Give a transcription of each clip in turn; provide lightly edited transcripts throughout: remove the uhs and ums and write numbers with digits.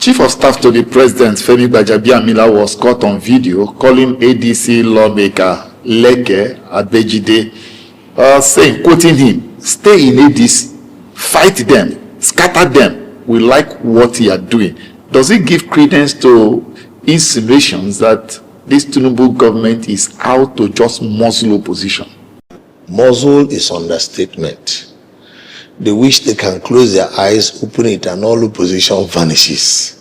Chief of Staff to the President, Femi Gbajabiamila, was caught on video calling ADC lawmaker Leke Abejide, saying, quoting him, "Stay in ADC, fight them, scatter them. We like what you are doing." Does it give credence to insinuations that this Tinubu government is out to just muzzle opposition? Muzzle is understatement. They wish they can close their eyes, open it, and all opposition vanishes.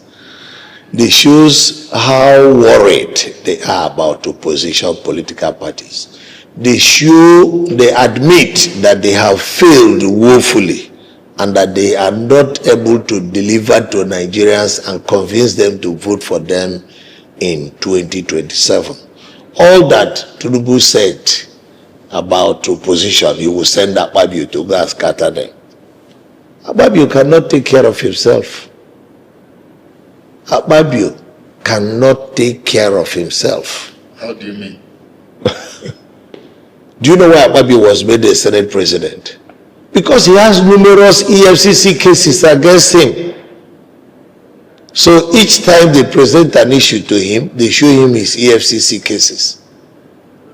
This shows how worried they are about opposition political parties. They admit that they have failed woefully and that they are not able to deliver to Nigerians and convince them to vote for them in 2027. All that Tinubu said about opposition, he will send Abacha to go and scatter them. Abacha cannot take care of himself. Abacha cannot take care of himself. How do you mean? Do you know why Abacha was made the Senate president? Because he has numerous EFCC cases against him. So each time they present an issue to him, they show him his EFCC cases.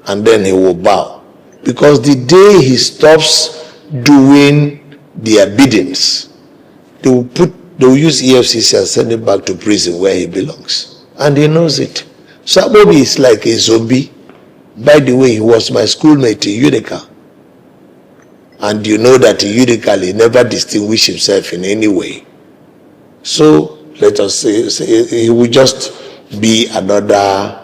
And then he will bow. Because the day he stops doing their biddings, they will use EFCC and send him back to prison where he belongs. And he knows it. So Abacha is like a zombie. By the way, he was my schoolmate in Unica. And you know that in Unica, he never distinguished himself in any way. So let us say he will just be another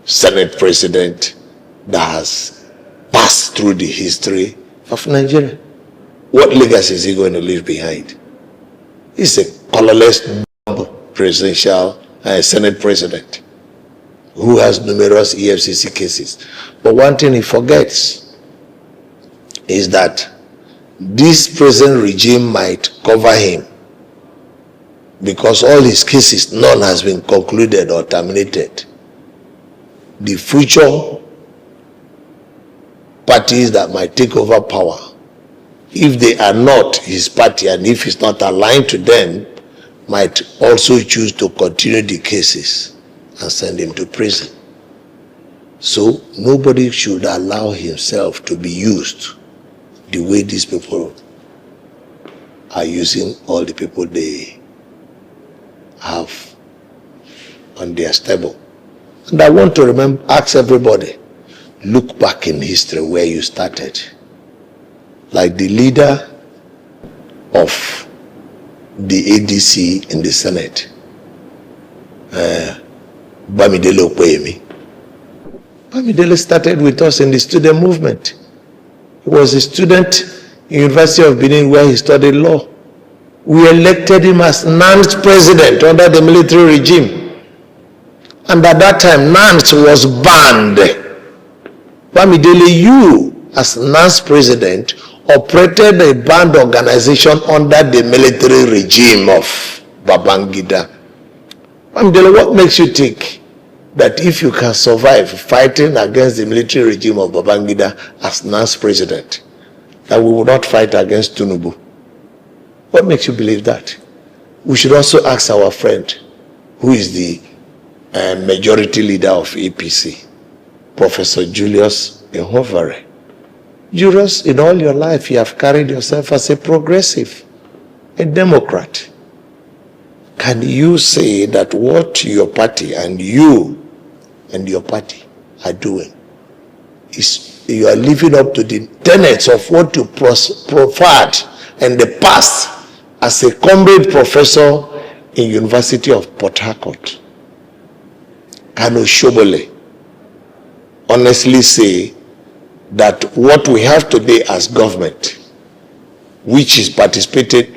Senate president that has passed through the history of Nigeria. What legacy is he going to leave behind? He's a colorless presidential Senate president who has numerous EFCC cases. But one thing he forgets is that this present regime might cover him because all his cases, none has been concluded or terminated. The future parties that might take over power, if they are not his party and if it's not aligned to them, might also choose to continue the cases and send him to prison. So nobody should allow himself to be used the way these people are using all the people they have on their stable. And I want to ask everybody, look back in history where you started. Like the leader of the ADC in the Senate, Bamidele Okoyemi. Bamidele started with us in the student movement. He was a student in University of Benin where he studied law. We elected him as NAN's president under the military regime. And at that time, NANS was banned. Bamidele, you as NAN's president operated a banned organization under the military regime of Babangida. Bamidele, what makes you think that if you can survive fighting against the military regime of Babangida as NAN's president, that we will not fight against Tinubu? What makes you believe that? We should also ask our friend, who is the majority leader of APC, Professor Julius Ehovare. Julius, in all your life, you have carried yourself as a progressive, a Democrat. Can you say that what your party and you and your party are doing is you are living up to the tenets of what you proffered in the past as a comrade professor in University of Port Harcourt? Can Oshobole honestly say that what we have today as government, which is participating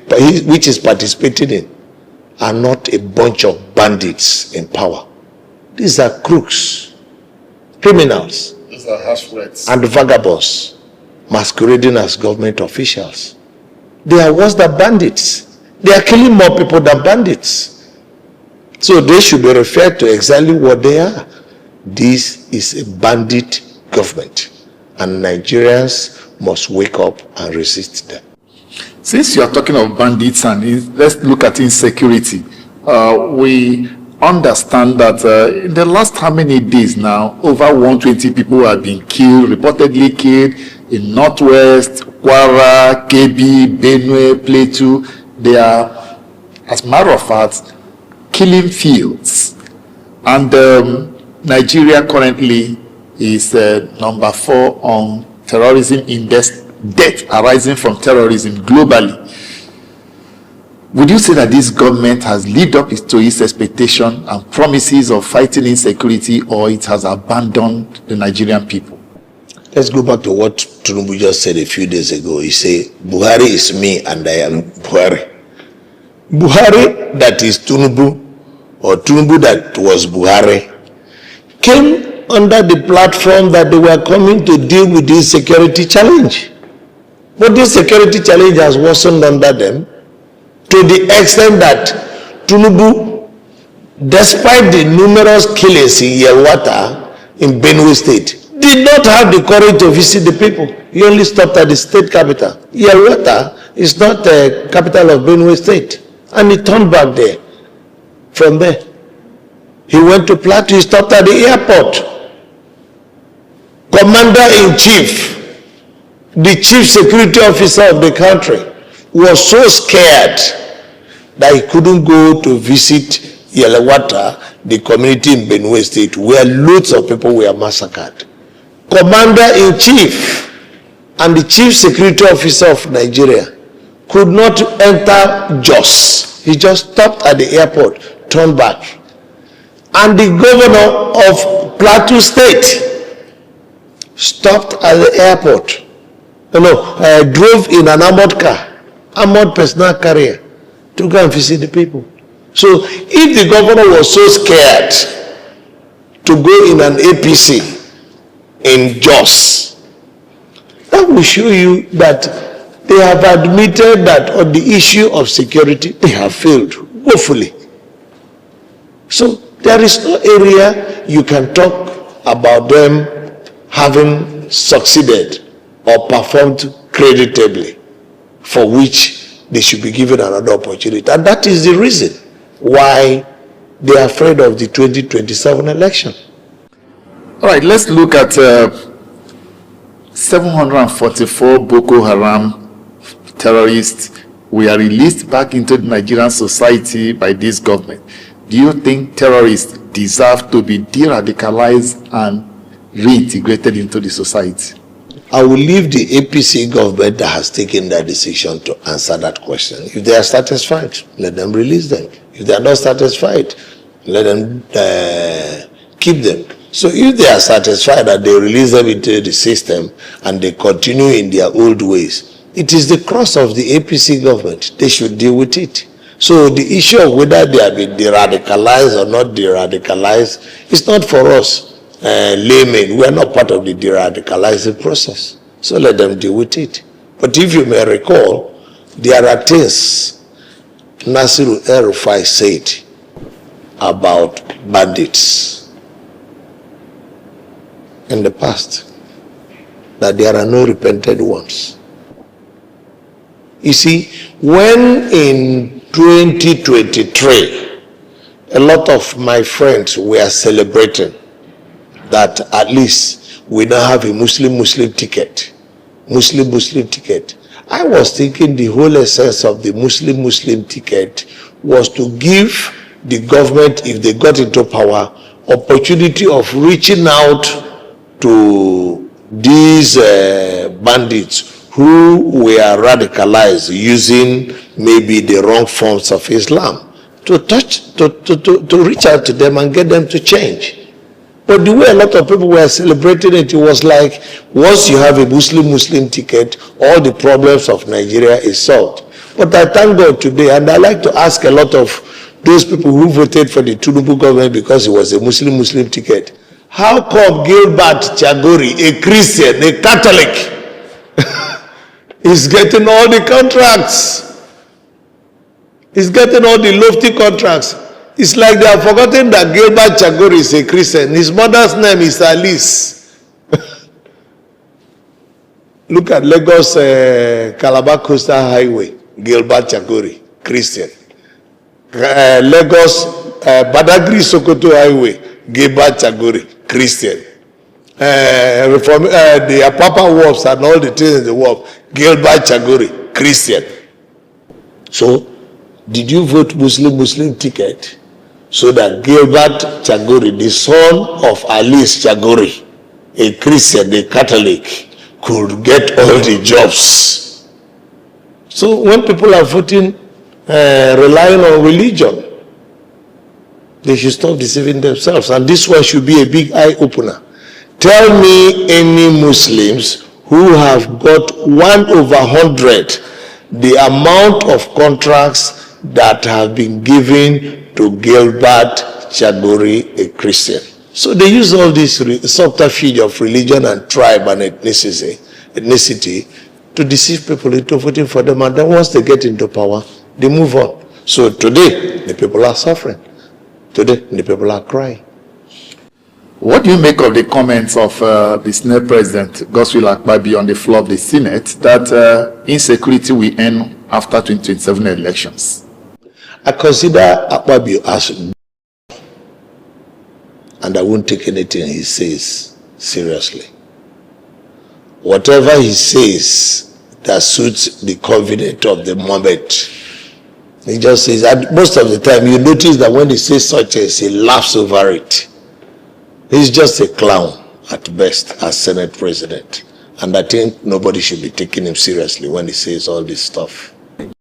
in, are not a bunch of bandits in power? These are crooks, criminals, These are harsh words, and vagabonds masquerading as government officials. They are worse than bandits. They are killing more people than bandits. So they should be referred to exactly what they are. This is a bandit government, and Nigerians must wake up and resist them. Since you are talking of bandits and let's look at insecurity, we understand that in the last how many days now, over 120 people have been killed, reportedly killed in Northwest, Kwara, KB, Benue, Plateau. They are, as a matter of fact, killing fields. And Nigeria currently is number 4 on terrorism index, death arising from terrorism globally. Would you say that this government has lived up to its expectation and promises of fighting insecurity, or it has abandoned the Nigerian people? Let's go back to what Tinubu just said a few days ago. He said, Buhari is me and I am Buhari. Buhari, that is Tinubu, or Tinubu that was Buhari, came under the platform that they were coming to deal with this security challenge. But this security challenge has worsened under them to the extent that Tinubu, despite the numerous killings in Yelwata in Benue State, did not have the courage to visit the people. He only stopped at the state capital. Yelwata is not the capital of Benue State. And he turned back there. From there, he went to Plateau. He stopped at the airport. Commander-in-chief, the chief security officer of the country, was so scared that he couldn't go to visit Yelewata, the community in Benue State, where loads of people were massacred. Commander-in-chief and the chief security officer of Nigeria could not enter Jos. He just stopped at the airport, turned back. And the governor of Plateau State stopped at the airport. Drove in an armored car, armored personal carrier, to go and visit the people. So if the governor was so scared to go in an APC in Jos, that will show you that they have admitted that on the issue of security, they have failed woefully. So there is no area you can talk about them having succeeded or performed creditably, for which they should be given another opportunity. And that is the reason why they are afraid of the 2027 election. All right, let's look at 744 Boko Haram terrorists were released back into the Nigerian society by this government. Do you think terrorists deserve to be de-radicalized and reintegrated into the society? I will leave the APC government that has taken that decision to answer that question. If they are satisfied, let them release them. If they are not satisfied, let them keep them. So if they are satisfied that they release them into the system and they continue in their old ways, it is the cross of the APC government. They should deal with it. So the issue of whether they have been de-radicalized or not de-radicalized is not for us. Laymen, we are not part of the de-radicalizing process. So let them deal with it. But if you may recall, there are things Nasiru El-Rufai said about bandits in the past, that there are no repented ones. You see, when in 2023, a lot of my friends were celebrating that at least we now have a Muslim ticket. Muslim ticket. I was thinking the whole essence of the Muslim ticket was to give the government, if they got into power, opportunity of reaching out to these bandits who were radicalized using maybe the wrong forms of Islam, to reach out to them and get them to change. But the way a lot of people were celebrating it, it was like, once you have a Muslim ticket, all the problems of Nigeria is solved. But I thank God today, and I like to ask a lot of those people who voted for the Tinubu government because it was a Muslim ticket, how come Gilbert Chagori, a Christian, a Catholic, is getting all the contracts? He's getting all the lofty contracts. It's like they have forgotten that Gilbert Chagori is a Christian. His mother's name is Alice. Look at Lagos Calabar Coastal Highway. Gilbert Chagori, Christian. Lagos, Badagry Sokoto Highway, Gilbert Chagori, Christian. The Apapa Wharves and all the things in the wharf, Gilbert Chagori, Christian. So, did you vote Muslim ticket so that Gilbert Chagori, the son of Alice Chagori, a Christian, a Catholic, could get all the jobs? So when people are voting, relying on religion, they should stop deceiving themselves. And this one should be a big eye-opener. Tell me any Muslims who have got 1/100 the amount of contracts that have been given to Gilbert Chagori, a Christian. So they use all this subterfuge of religion and tribe and ethnicity to deceive people into voting for them. And then once they get into power, they move on. So today, the people are suffering. Today, the people are crying. What do you make of the comments of the Senate President, Godswill Akpabio, on the floor of the Senate, that insecurity will end after 2027 elections? I consider Akpabio as, and I won't take anything he says seriously. Whatever he says that suits the convenient of the moment, he just says. And most of the time, you notice that when he says such as, he laughs over it. He's just a clown at best as Senate President. And I think nobody should be taking him seriously when he says all this stuff.